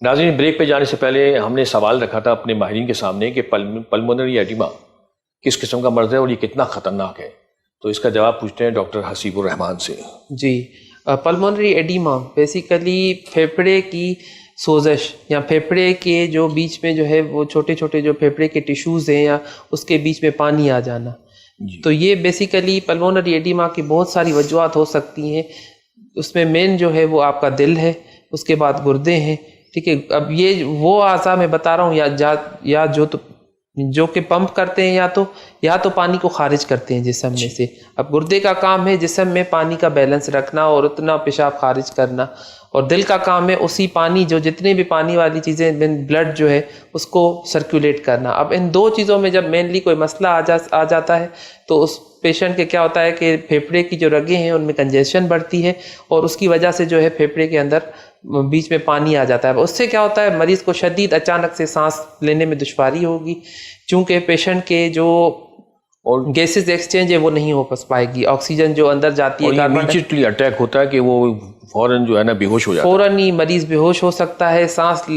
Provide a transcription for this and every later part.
ناظرین، بریک پہ جانے سے پہلے ہم نے سوال رکھا تھا اپنے ماہرین کے سامنے کہ پلمونری ایڈیما کس قسم کا مرض ہے اور یہ کتنا خطرناک ہے، تو اس کا جواب پوچھتے ہیں ڈاکٹر حسیب الرحمان سے۔ جی، پلمونری ایڈیما بیسیکلی پھیپھڑے کی سوزش یا پھیپھڑے کے جو بیچ میں جو ہے وہ چھوٹے چھوٹے جو پھیپھڑے کے ٹیشوز ہیں یا اس کے بیچ میں پانی آ جانا، تو یہ بیسیکلی پلمونری ایڈیما کی بہت ساری وجوہات ہو سکتی ہیں۔ اس میں مین جو ہے وہ آپ کا دل ہے، اس کے بعد گردے ہیں، ٹھیک ہے۔ اب یہ وہ اعضاء میں بتا رہا ہوں یا جو کہ پمپ کرتے ہیں یا تو پانی کو خارج کرتے ہیں جسم میں سے۔ اب گردے کا کام ہے جسم میں پانی کا بیلنس رکھنا اور اتنا پیشاب خارج کرنا، اور دل کا کام ہے اسی پانی جو جتنے بھی پانی والی چیزیں بلڈ جو ہے اس کو سرکولیٹ کرنا۔ اب ان دو چیزوں میں جب مینلی کوئی مسئلہ آ جاتا ہے تو اس پیشنٹ کے کیا ہوتا ہے کہ پھیپھڑے کی جو رگیں ہیں ان میں کنجیشن بڑھتی ہے اور اس کی وجہ سے جو ہے پھیپھڑے کے اندر بیچ میں پانی آ جاتا ہے۔ اس سے کیا ہوتا ہے، مریض کو شدید اچانک سے سانس لینے میں دشواری ہوگی، چونکہ پیشنٹ کے جو گیسز ایکسچینج ہے وہ نہیں ہو پائے گی، آکسیجن جو اندر جاتی ہے امیڈیٹلی اٹیک ہوتا ہے کہ وہ فوراً جو ہے نا بے ہوش ہو جاتا ہے، فوراً ہی مریض بے ہوش ہو سکتا ہے، سانس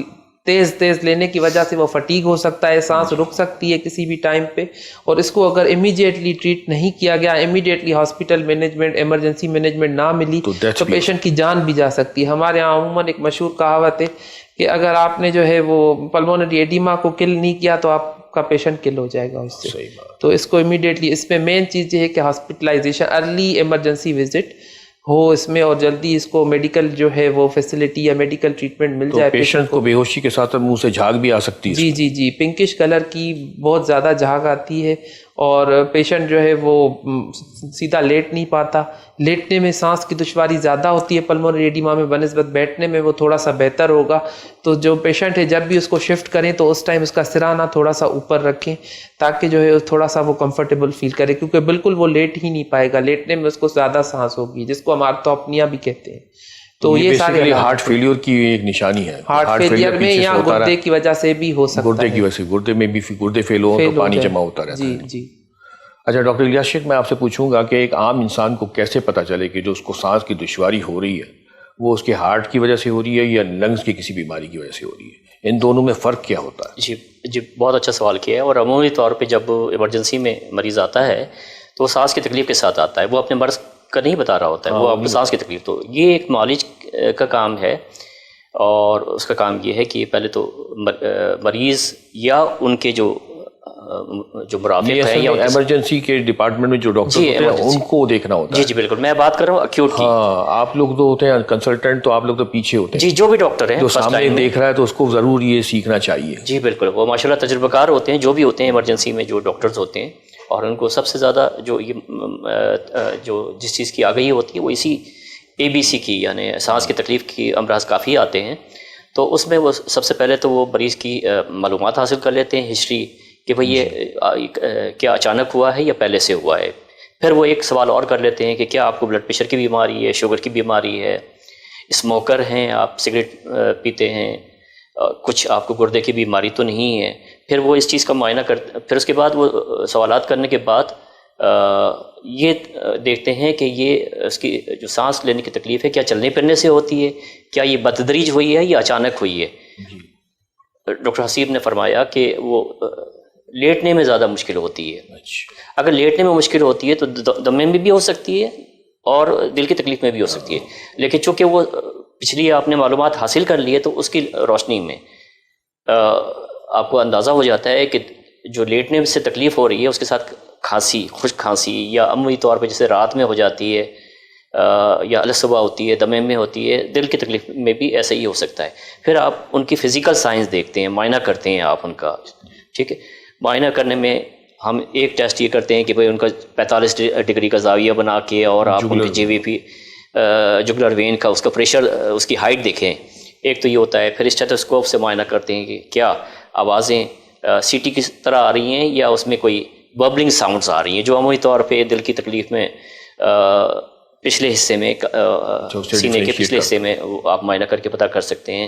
تیز لینے کی وجہ سے وہ فٹیگ ہو سکتا ہے، سانس رک سکتی ہے کسی بھی ٹائم پہ، اور اس کو اگر امیڈیٹلی ٹریٹ نہیں کیا گیا، immediately hospital management emergency management نہ ملی تو پیشنٹ کی جان بھی جا سکتی ہے۔ ہمارے یہاں عموماً ایک مشہور کہاوت ہے کہ اگر آپ نے جو ہے وہ پلمونری ایڈیما کو کل نہیں کیا تو آپ کا پیشنٹ کل ہو جائے گا اس سے۔ تو اس کو امیڈیٹلی، اس میں مین چیز یہ ہے کہ ہاسپٹلائزیشن، ارلی ایمرجنسی وزٹ ہو اس میں، اور جلدی اس کو میڈیکل جو ہے وہ فیسلٹی یا میڈیکل ٹریٹمنٹ مل جائے۔ پیشنٹ کو بے ہوشی کے ساتھ منہ سے جھاگ بھی آ سکتی ہے۔ جی، پنکش کلر کی بہت زیادہ جھاگ آتی ہے، اور پیشنٹ جو ہے وہ سیدھا لیٹ نہیں پاتا، لیٹنے میں سانس کی دشواری زیادہ ہوتی ہے پلمونری ایڈیما میں بنسبت بیٹھنے میں وہ تھوڑا سا بہتر ہوگا۔ تو جو پیشنٹ ہے جب بھی اس کو شفٹ کریں تو اس ٹائم اس کا سرانہ تھوڑا سا اوپر رکھیں تاکہ جو ہے تھوڑا سا وہ کمفرٹیبل فیل کرے، کیونکہ بالکل وہ لیٹ ہی نہیں پائے گا، لیٹنے میں اس کو زیادہ سانس ہوگی جس کو ہم آرتھوپنیا بھی کہتے ہیں۔ تو یہ سارے ہارٹ فیلئر کی ایک نشانی ہے، ہارٹ فیلئر میں یا گردے کی وجہ سے بھی ہو سکتا ہے، گردے کی وجہ سے، گردے میں بھی گردے فیل ہو تو پانی جمع ہوتا رہتا ہے۔ جی۔ اچھا ڈاکٹر الیاس شیخ، میں آپ سے پوچھوں گا کہ ایک عام انسان کو کیسے پتہ چلے کہ جو اس کو سانس کی دشواری ہو رہی ہے وہ اس کے ہارٹ کی وجہ سے ہو رہی ہے یا لنگز کی کسی بیماری کی وجہ سے ہو رہی ہے، ان دونوں میں فرق کیا ہوتا ہے؟ جی بہت اچھا سوال کیا ہے، اور عمومی طور پہ جب ایمرجنسی میں مریض آتا ہے تو وہ سانس کی تکلیف کے ساتھ آتا ہے، وہ اپنے مرض کا نہیں بتا رہا ہوتا ہے، وہ اپنے سانس کی تکلیف، تو یہ ایک معالج کا کام ہے، اور اس کا کام یہ ہے کہ پہلے تو مریض یا ان کے جو مرافق ہیں یا ایمرجنسی کے ڈپارٹمنٹ میں جو ڈاکٹر ہوتے ہیں ان کو دیکھنا ہوتا ہے۔ جی بالکل، میں بات کر رہا ہوں ایکیوٹ کی۔ آپ لوگ تو ہوتے ہیں کنسلٹنٹ، تو آپ لوگ تو پیچھے ہوتے ہیں۔ جی، جو بھی ڈاکٹر ہیں جو سامنے دیکھ رہا ہے تو اس کو ضرور یہ سیکھنا چاہیے۔ جی بالکل، وہ ماشاء اللہ تجربہ کار ہوتے ہیں، جو بھی ہوتے ہیں ایمرجنسی میں جو ڈاکٹرز ہوتے ہیں، اور ان کو سب سے زیادہ جو جس چیز کی آگہی ہوتی ہے وہ اسی ABC کی، یعنی سانس کی تکلیف کی امراض کافی آتے ہیں، تو اس میں وہ سب سے پہلے تو وہ مریض کی معلومات حاصل کر لیتے ہیں، ہسٹری کہ بھئی یہ کیا اچانک ہوا ہے یا پہلے سے ہوا ہے۔ پھر وہ ایک سوال اور کر لیتے ہیں کہ کیا آپ کو بلڈ پریشر کی بیماری ہے، شوگر کی بیماری ہے، اسموکر ہیں، آپ سگریٹ پیتے ہیں، کچھ آپ کو گردے کی بیماری تو نہیں ہے۔ پھر وہ اس چیز کا معائنہ کرتے، پھر اس کے بعد وہ سوالات کرنے کے بعد یہ دیکھتے ہیں کہ یہ اس کی جو سانس لینے کی تکلیف ہے کیا چلنے پھرنے سے ہوتی ہے، کیا یہ بتدریج ہوئی ہے یا اچانک ہوئی ہے۔ ڈاکٹر حسیب نے فرمایا کہ وہ لیٹنے میں زیادہ مشکل ہوتی ہے، اگر لیٹنے میں مشکل ہوتی ہے تو دم میں بھی ہو سکتی ہے اور دل کی تکلیف میں بھی ہو سکتی ہے، لیکن چونکہ وہ پچھلی آپ نے معلومات حاصل کر لی ہے تو اس کی روشنی میں آپ کو اندازہ ہو جاتا ہے کہ جو لیٹنے سے تکلیف ہو رہی ہے اس کے ساتھ کھانسی، خشک کھانسی، یا عمومی طور پہ جیسے رات میں ہو جاتی ہے یا الصبح ہوتی ہے، دمے میں ہوتی ہے، دل کی تکلیف میں بھی ایسا ہی ہو سکتا ہے۔ پھر آپ ان کی فزیکل سائنس دیکھتے ہیں، معائنہ کرتے ہیں آپ ان کا، ٹھیک ہے۔ معائنہ کرنے میں ہم ایک ٹیسٹ یہ کرتے ہیں کہ بھئی ان کا 45 ڈگری کا زاویہ بنا کے، اور آپ ان کی JVP جگولر وین کا اس کا پریشر، اس کی ہائٹ دیکھیں، ایک تو یہ ہوتا ہے۔ پھر اسٹیتھوسکوپ سے معائنہ کرتے ہیں کہ کیا آوازیں CT کی طرح آ رہی ہیں یا اس میں کوئی ببلنگ ساؤنڈز آ رہی ہیں، جو عمومی طور پہ دل کی تکلیف میں پچھلے حصے میں، سینے کے پچھلے حصے میں آپ معائنہ کر کے پتہ کر سکتے ہیں۔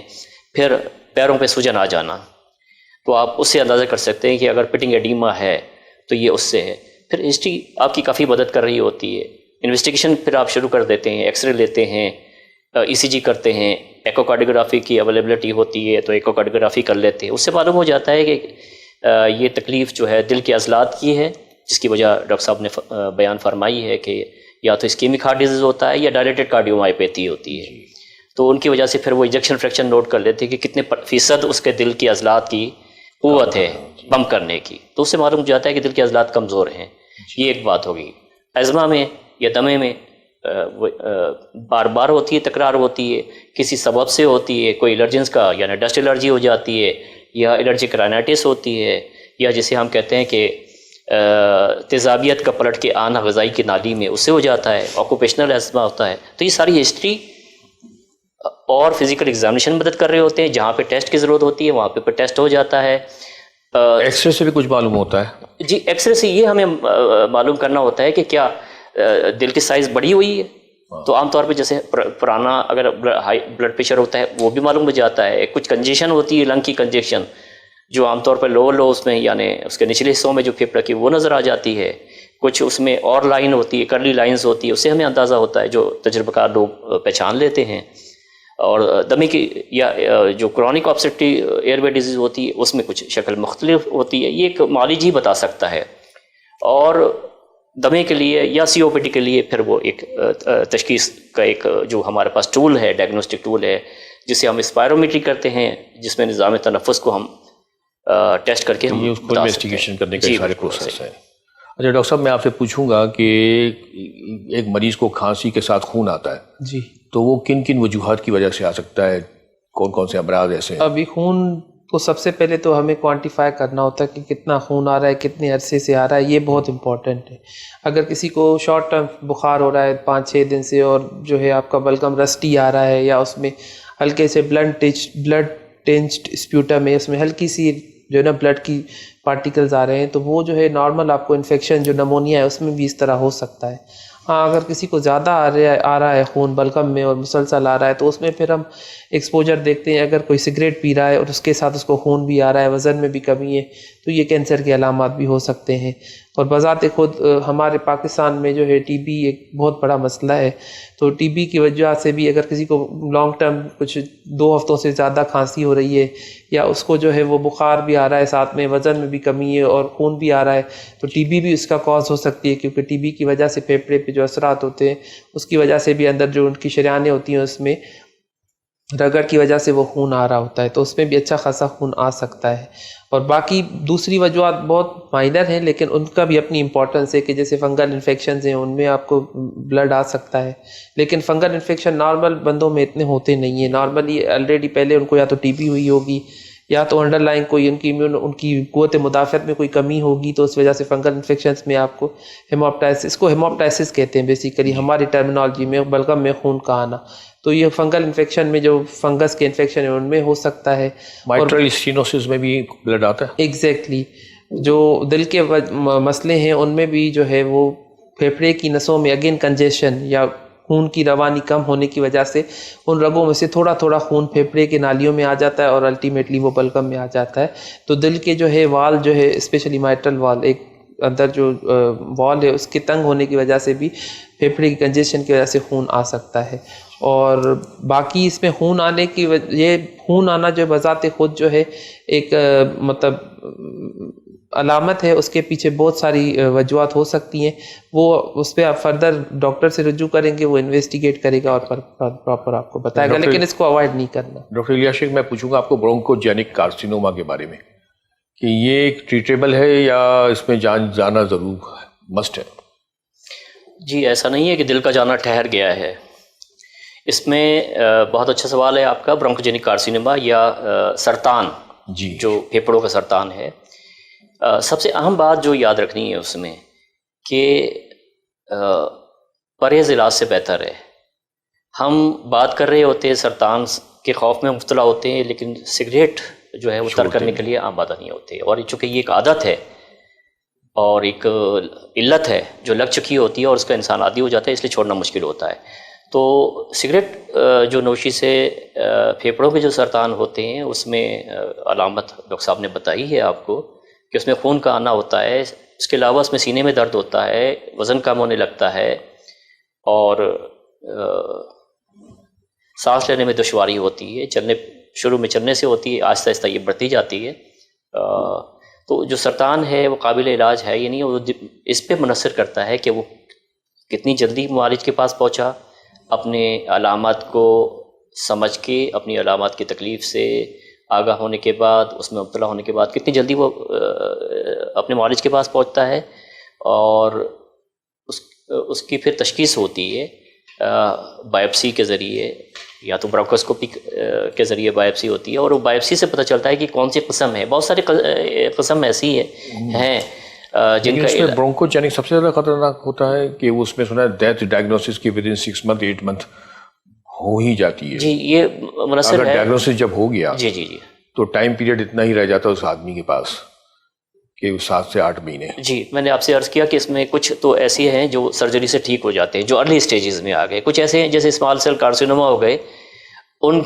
پھر پیروں پہ سوجن آ جانا، تو آپ اس سے اندازہ کر سکتے ہیں کہ اگر پٹنگ ایڈیما ہے تو یہ اس سے ہے۔ پھر ہسٹری آپ کی کافی مدد کر رہی ہوتی ہے، انویسٹیگیشن پھر آپ شروع کر دیتے ہیں، ایکس رے لیتے ہیں، ECG کرتے ہیں، ایکوکارڈیوگرافی کی اویلیبلٹی ہوتی ہے تو ایکوکارڈیوگرافی کر لیتے ہیں، اس سے معلوم ہو جاتا ہے کہ یہ تکلیف جو ہے دل کے عضلات کی ہے، جس کی وجہ ڈاکٹر صاحب نے بیان فرمائی ہے کہ یا تو اسکیمک ہارٹ ڈیزیز ہوتا ہے یا ڈائلیٹڈ کارڈیومائیوپیتھی ہوتی ہے، تو ان کی وجہ سے پھر وہ ایجیکشن فریکشن نوٹ کر لیتے ہیں کہ کتنے فیصد اس کے دل کی عضلات کی قوت ہے پمپ کرنے کی، تو اس سے معلوم ہو جاتا ہے کہ دل کے عضلات کمزور ہیں. یہ ایک بات ہوگی. ازمہ میں یا دمے میں بار بار ہوتی ہے، تکرار ہوتی ہے، کسی سبب سے ہوتی ہے، کوئی الرجنس کا یعنی ڈسٹ الرجی ہو جاتی ہے، یا الرجک رائنائٹس ہوتی ہے، یا جسے ہم کہتے ہیں کہ تیزابیت کا پلٹ کے آنا غذائی کی نالی میں، اس سے ہو جاتا ہے، آکوپیشنل ازمہ ہوتا ہے. تو یہ ساری ہسٹری اور فزیکل ایگزامینیشن مدد کر رہے ہوتے ہیں، جہاں پہ ٹیسٹ کی ضرورت ہوتی ہے وہاں پہ ٹیسٹ ہو جاتا ہے. ایکس رے سے بھی کچھ معلوم ہوتا ہے؟ جی، ایکس رے سے یہ ہمیں معلوم کرنا ہوتا ہے کہ کیا دل کی سائز بڑی ہوئی ہے، تو عام طور پہ جیسے پرانا اگر ہائی بلڈ پریشر ہوتا ہے وہ بھی معلوم ہو جاتا ہے. کچھ کنجیشن ہوتی ہے، لنگ کی کنجیشن، جو عام طور پر لوور لوز میں یعنی اس کے نچلے حصوں میں جو پھیپھڑا کی وہ نظر آ جاتی ہے. کچھ اس میں اور لائن ہوتی ہے، کرلی لائنز ہوتی ہے، اس سے ہمیں اندازہ ہوتا ہے، جو تجربہ کار لوگ پہچان لیتے ہیں. اور دمے کی یا جو کرونک آبسٹریٹیو ایئر وے ڈیزیز ہوتی ہے اس میں کچھ شکل مختلف ہوتی ہے، یہ ایک معالج ہی بتا سکتا ہے. اور دمے کے لیے یا COPD کے لیے پھر وہ ایک تشخیص کا ایک جو ہمارے پاس ٹول ہے، ڈائگنوسٹک ٹول ہے، جسے ہم اسپائرومیٹری کرتے ہیں، جس میں نظام تنفس کو ہم ٹیسٹ کر کے ہم یہ اس کو انویسٹیگیشن کرنے کا سارے پروسیس ہے. اچھا ڈاکٹر صاحب، میں آپ سے پوچھوں گا کہ ایک مریض کو کھانسی کے ساتھ خون آتا ہے جی، تو وہ کن کن وجوہات کی وجہ سے آ سکتا ہے؟ کون کون سے امراض ایسے ہیں؟ ابھی خون کو سب سے پہلے تو ہمیں کوانٹیفائی کرنا ہوتا ہے کہ کتنا خون آ رہا ہے، کتنے عرصے سے آ رہا ہے، یہ بہت امپورٹنٹ ہے. اگر کسی کو شارٹ ٹرم بخار ہو رہا ہے 5-6 دن سے، اور جو ہے آپ کا بلغم رسٹی آ رہا ہے، یا اس میں ہلکے سے بلڈ ٹینچڈ اسپیوٹم ہے، اس میں ہلکی سی جو ہے نا بلڈ کی پارٹیکلز آ رہے ہیں، تو وہ جو ہے نارمل آپ کو انفیکشن جو نمونیا ہے اس میں بھی اس طرح ہو سکتا ہے. ہاں، اگر کسی کو زیادہ آ رہا ہے خون بلغم میں اور مسلسل آ رہا ہے، تو اس میں پھر ہم ایکسپوجر دیکھتے ہیں. اگر کوئی سگریٹ پی رہا ہے اور اس کے ساتھ اس کو خون بھی آ رہا ہے، وزن میں بھی کمی ہے، تو یہ کینسر کے علامات بھی ہو سکتے ہیں. اور بذات خود ہمارے پاکستان میں جو ہے TB ایک بہت بڑا مسئلہ ہے. تو TB کی وجہ سے بھی اگر کسی کو لانگ ٹرم کچھ 2 ہفتوں سے زیادہ کھانسی ہو رہی ہے، یا اس کو جو ہے وہ بخار بھی آ رہا ہے، ساتھ میں وزن میں بھی کمی ہے اور خون بھی آ رہا ہے، تو TB بھی اس کا کاز ہو سکتی ہے. کیونکہ TB کی وجہ سے پھیپھڑے پہ جو اثرات ہوتے ہیں، اس کی وجہ سے بھی اندر جو ان کی شریانیں ہوتی ہیں اس میں رگڑ کی وجہ سے وہ خون آ رہا ہوتا ہے، تو اس میں بھی اچھا خاصا خون آ سکتا ہے. اور باقی دوسری وجوہات بہت مائنر ہیں، لیکن ان کا بھی اپنی امپورٹنس ہے، کہ جیسے فنگل انفیکشنز ہیں، ان میں آپ کو بلڈ آ سکتا ہے. لیکن فنگل انفیکشن نارمل بندوں میں اتنے ہوتے نہیں ہیں. نارملی آلریڈی پہلے ان کو یا تو TB ہوئی ہوگی، یا تو انڈر لائن کوئی ان کی قوت مدافعت میں کوئی کمی ہوگی، تو اس وجہ سے فنگل انفیکشنز میں آپ کو ہیموپٹائسس کو ہیموپٹائسس کہتے ہیں بیسیکلی ہماری ٹرمینالوجی میں، بلغم میں خون کا آنا. تو یہ فنگل انفیکشن میں جو فنگس کے انفیکشن ہیں ان میں ہو سکتا ہے. مائٹرل اسٹینوسس میں بھی بلڈ آتا ہے؟ ایگزیکٹلی. جو دل کے مسئلے ہیں ان میں بھی جو ہے وہ پھیپھڑے کی نسوں میں اگین کنجیشن یا خون کی روانی کم ہونے کی وجہ سے ان رگوں میں سے تھوڑا تھوڑا خون پھیپھڑے کے نالیوں میں آ جاتا ہے، اور الٹیمیٹلی وہ بلغم میں آ جاتا ہے. تو دل کے جو ہے وال جو ہے اسپیشلی مائٹرل وال، ایک اندر جو وال ہے، اس کے تنگ ہونے کی وجہ سے بھی پھیپھڑے کی کنجیشن کی وجہ سے خون آ سکتا ہے. اور باقی اس میں خون آنے کی یہ خون آنا جو بذات خود جو ہے ایک مطلب علامت ہے، اس کے پیچھے بہت ساری وجوہات ہو سکتی ہیں. وہ اس پہ آپ فردر ڈاکٹر سے رجوع کریں گے، وہ انویسٹیگیٹ کرے گا اور پراپر آپ کو بتائے گا، لیکن اس کو اوائڈ نہیں کرنا. ڈاکٹر الیاس شیخ، میں پوچھوں گا آپ کو برونکوجینک کارسینوما کے بارے میں، کہ یہ ایک ٹریٹیبل ہے یا اس میں جان جانا ضرور مسٹ ہے؟ جی، ایسا نہیں ہے کہ دل کا جانا ٹھہر گیا ہے. اس میں بہت اچھا سوال ہے آپ کا. برونکوجینک کارسینوما یا سرطان، جی، جو پھیپھڑوں کا سرطان ہے، سب سے اہم بات جو یاد رکھنی ہے اس میں کہ پرہیز علاج سے بہتر ہے. ہم بات کر رہے ہوتے ہیں سرطان کے خوف میں مبتلا ہوتے ہیں، لیکن سگریٹ جو ہے وہ ترک کرنے کے لیے عام بات نہیں ہوتے. اور چونکہ یہ ایک عادت ہے اور ایک علت ہے جو لگ چکی ہوتی ہے، اور اس کا انسان عادی ہو جاتا ہے، اس لیے چھوڑنا مشکل ہوتا ہے. تو سگریٹ جو نوشی سے پھیپھڑوں کے جو سرطان ہوتے ہیں، اس میں علامت ڈاکٹر صاحب نے بتائی ہے آپ کو کہ اس میں خون کا آنا ہوتا ہے. اس کے علاوہ اس میں سینے میں درد ہوتا ہے، وزن کم ہونے لگتا ہے، اور سانس لینے میں دشواری ہوتی ہے، شروع میں چلنے سے ہوتی ہے، آہستہ آہستہ یہ بڑھتی جاتی ہے. تو جو سرطان ہے وہ قابل علاج ہے، یعنی وہ اس پہ منحصر کرتا ہے کہ وہ کتنی جلدی معالج کے پاس پہنچا، اپنے علامات کو سمجھ کے، اپنی علامات کی تکلیف سے آگاہ ہونے کے بعد، اس میں مبتلا ہونے کے بعد کتنی جلدی وہ اپنے معالج کے پاس پہنچتا ہے، اور اس کی پھر تشخیص ہوتی ہے بائپسی کے ذریعے، یا تو برونکوسکوپی کے ذریعے بائپسی ہوتی ہے، اور وہ بائپسی سے پتہ چلتا ہے کہ کون سی قسم ہے. بہت ساری قسم ایسی ہیں جن کا اس میں برونکوجینک سب سے زیادہ خطرناک ہوتا ہے کہ اس میں سنا ہے ڈیتھ ڈائگنوسس کی ودن 6 منتھ 8 منتھ ہو ہی جاتی ہے. جی یہ منحصر ہے. ڈائگنوسس جب ہو گیا جی جی جی تو ٹائم پیریڈ اتنا ہی رہ جاتا ہے اس آدمی کے پاس کہ 7 سے 8 مہینے. جی میں نے آپ سے عرض کیا کہ اس میں کچھ تو ایسی ہیں جو سرجری سے ٹھیک ہو جاتے ہیں، جو ارلی سٹیجز میں آ گئے. کچھ ایسے ہیں جیسے اسمال سیل کارسینوما ہو گئے، ان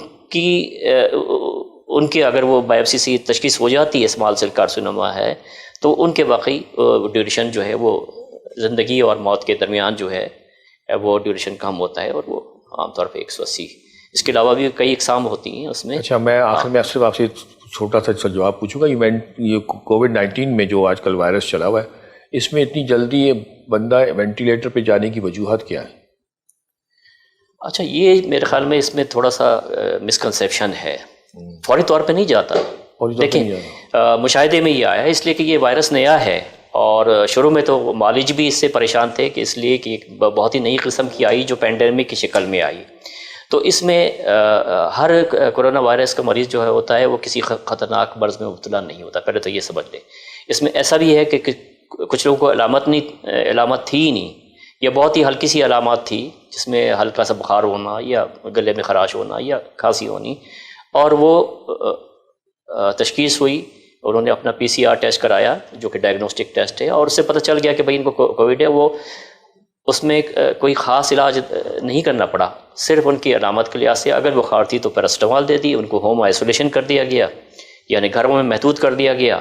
کی اگر وہ بائپسی سے تشخیص ہو جاتی ہے اسمال سیل کارسینوما ہے، تو ان کے واقعی ڈیوریشن جو ہے وہ زندگی اور موت کے درمیان جو ہے وہ ڈیوریشن کم ہوتا ہے، اور وہ عام طور پہ 180. اس کے علاوہ بھی کئی اقسام ہوتی ہیں اس میں. اچھا، میں آخر میں صرف آپ سے چھوٹا سا جواب پوچھوں گا. یہ کووڈ-19 میں جو آج کل وائرس چلا ہوا ہے، اس میں اتنی جلدی یہ بندہ وینٹیلیٹر پہ جانے کی وجوہات کیا ہے؟ اچھا، یہ میرے خیال میں اس میں تھوڑا سا مسکنسیپشن ہے. فوری طور پہ نہیں جاتا. دیکھیں مشاہدے میں یہ آیا ہے اس لیے کہ یہ وائرس نیا ہے، اور شروع میں تو معالج بھی اس سے پریشان تھے کہ اس لیے کہ ایک بہت ہی نئی قسم کی آئی جو پینڈیمک کی شکل میں آئی. تو اس میں ہر کرونا وائرس کا مریض جو ہے ہوتا ہے وہ کسی خطرناک مرض میں مبتلا نہیں ہوتا. پہلے تو یہ سمجھ لیں. اس میں ایسا بھی ہے کہ کچھ لوگوں کو علامت تھی ہی نہیں، یا بہت ہی ہلکی سی علامات تھی، جس میں ہلکا سا بخار ہونا یا گلے میں خراش ہونا یا کھانسی ہونی، اور وہ تشخیص ہوئی. انہوں نے اپنا PCR ٹیسٹ کرایا جو کہ ڈائگنوسٹک ٹیسٹ ہے، اور اس سے پتہ چل گیا کہ بھائی ان کو کووڈ ہے. وہ اس میں کوئی خاص علاج نہیں کرنا پڑا، صرف ان کی علامت کے لحاظ سے اگر بخار تھی تو پیراسٹامال دے دی، ان کو ہوم آئسولیشن کر دیا گیا، یعنی گھروں میں محدود کر دیا گیا،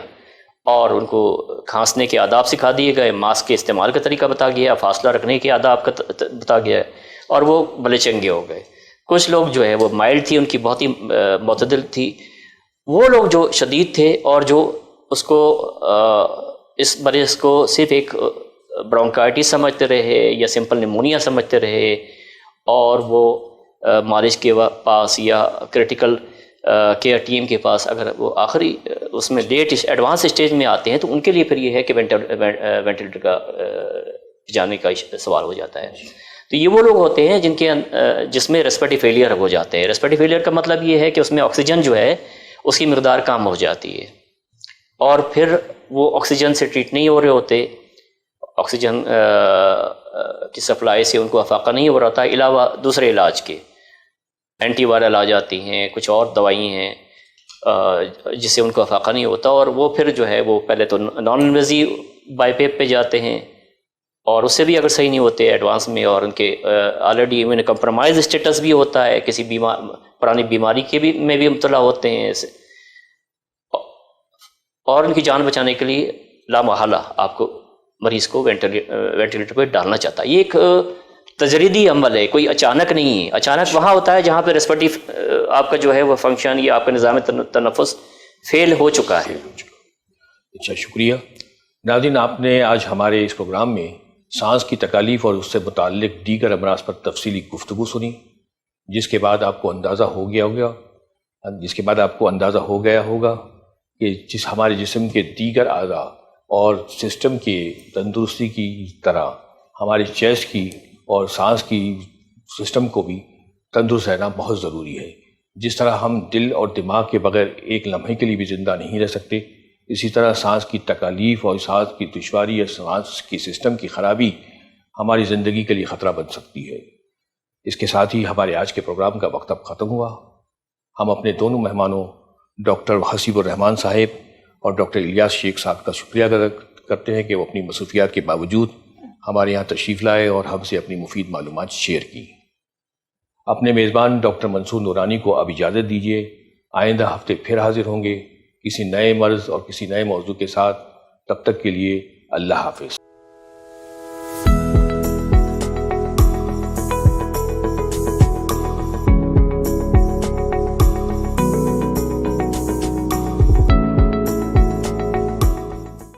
اور ان کو کھانسنے کے آداب سکھا دیے گئے، ماسک کے استعمال کا طریقہ بتا گیا، فاصلہ رکھنے کے آداب کا بتا گیا، اور وہ بلے چنگے ہو گئے. کچھ لوگ جو ہے وہ مائلڈ تھی، ان کی بہت ہی معتدل تھی. وہ لوگ جو شدید تھے اور جو اس مریض کو صرف ایک برونکائٹس سمجھتے رہے یا سمپل نیمونیا سمجھتے رہے، اور وہ معالج کے پاس یا کریٹیکل کیئر ٹیم کے پاس اگر وہ آخری اس میں لیٹ ایڈوانس اسٹیج میں آتے ہیں، تو ان کے لیے پھر یہ ہے کہ وینٹیلیٹر کا جانے کا سوال ہو جاتا ہے. تو یہ وہ لوگ ہوتے ہیں جس میں ریسپیریٹری فیلئر ہو جاتے ہیں. ریسپیریٹری فیلئر کا مطلب یہ ہے کہ اس میں آکسیجن جو ہے اس کی مقدار کم ہو جاتی ہے، اور پھر وہ آکسیجن سے ٹریٹ نہیں ہو رہے ہوتے، آکسیجن کی سپلائی سے ان کو افاقہ نہیں ہو رہا تھا، علاوہ دوسرے علاج کے اینٹی وائرل آ جاتی ہیں، کچھ اور دوائی ہیں جس سے ان کو افاقہ نہیں ہوتا، اور وہ پھر جو ہے وہ پہلے تو نان انویزیو بائی پیپ پہ جاتے ہیں، اور اس سے بھی اگر صحیح نہیں ہوتے ایڈوانس میں، اور ان کے آلریڈی امیون کمپرومائز اسٹیٹس بھی ہوتا ہے، کسی پرانی بیماری کے میں بھی مبتلا ہوتے ہیں، اور ان کی جان بچانے کے لیے لامحالہ آپ کو مریض کو وینٹیلیٹر پہ ڈالنا چاہتا ہے. یہ ایک تجریدی عمل ہے، کوئی اچانک نہیں ہے. اچانک وہاں ہوتا ہے جہاں پہ ریسپیریٹری آپ کا جو ہے وہ فنکشن یا آپ کا نظام تنفس فیل ہو چکا ہے. اچھا، شکریہ. ناظرین، آپ نے آج ہمارے اس پروگرام میں سانس کی تکالیف اور اس سے متعلق دیگر امراض پر تفصیلی گفتگو سنی، جس کے بعد آپ کو اندازہ ہو گیا ہوگا کہ ہمارے جسم کے دیگر اعضاء اور سسٹم کے تندرستی کی طرح ہماری چیسٹ کی اور سانس کی سسٹم کو بھی تندرست رہنا بہت ضروری ہے. جس طرح ہم دل اور دماغ کے بغیر ایک لمحے کے لیے بھی زندہ نہیں رہ سکتے، اسی طرح سانس کی تکالیف اور سانس کی دشواری یا سانس کی سسٹم کی خرابی ہماری زندگی کے لیے خطرہ بن سکتی ہے. اس کے ساتھ ہی ہمارے آج کے پروگرام کا وقت اب ختم ہوا. ہم اپنے دونوں مہمانوں ڈاکٹر حسیب الرحمان صاحب اور ڈاکٹر الیاس شیخ صاحب کا شکریہ ادا کرتے ہیں کہ وہ اپنی مصروفیات کے باوجود ہمارے یہاں تشریف لائے اور ہم سے اپنی مفید معلومات شیئر کی. اپنے میزبان ڈاکٹر منصور نورانی کو اب اجازت دیجیے. آئندہ ہفتے پھر حاضر ہوں گے کسی نئے مرض اور کسی نئے موضوع کے ساتھ. تب تک کے لیے اللہ حافظ.